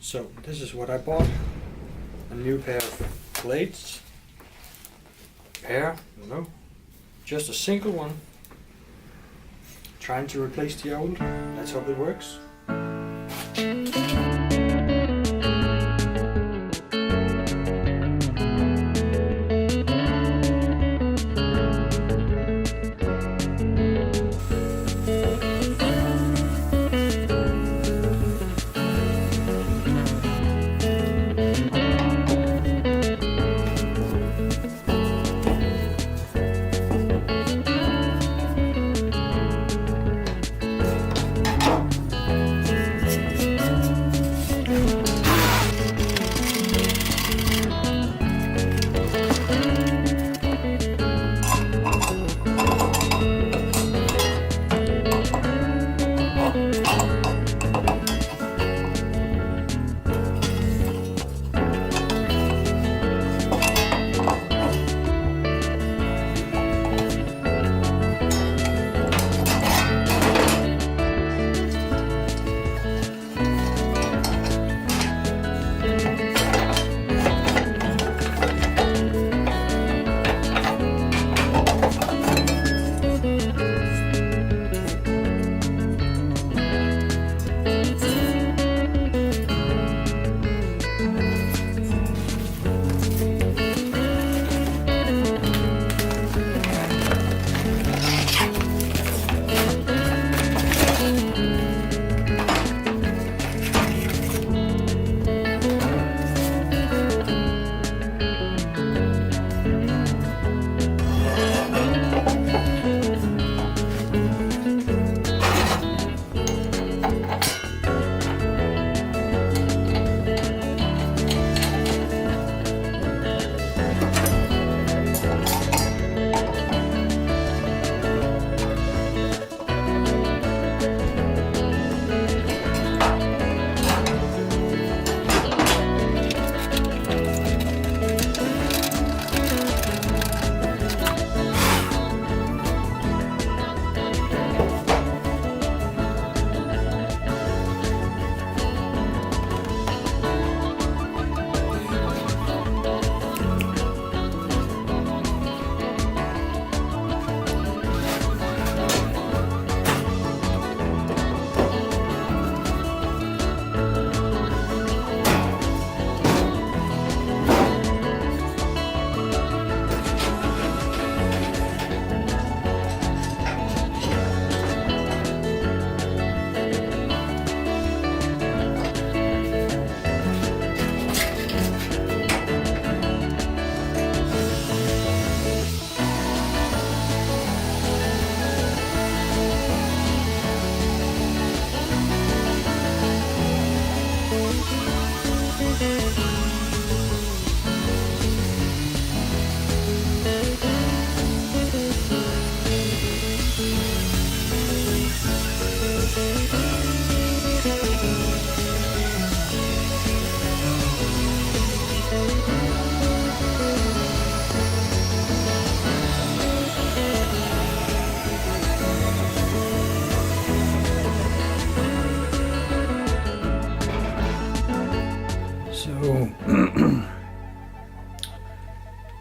So this is what I bought. A new pair of blades. Pair? No. Just a single one. Trying to replace the old. Let's hope it works.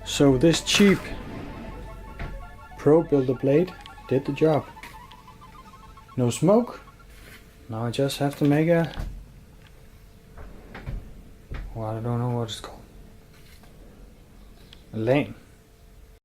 So this cheap Pro Builder blade did the job. No smoke. Now I just have to make a, well, I don't know what it's called. A lane.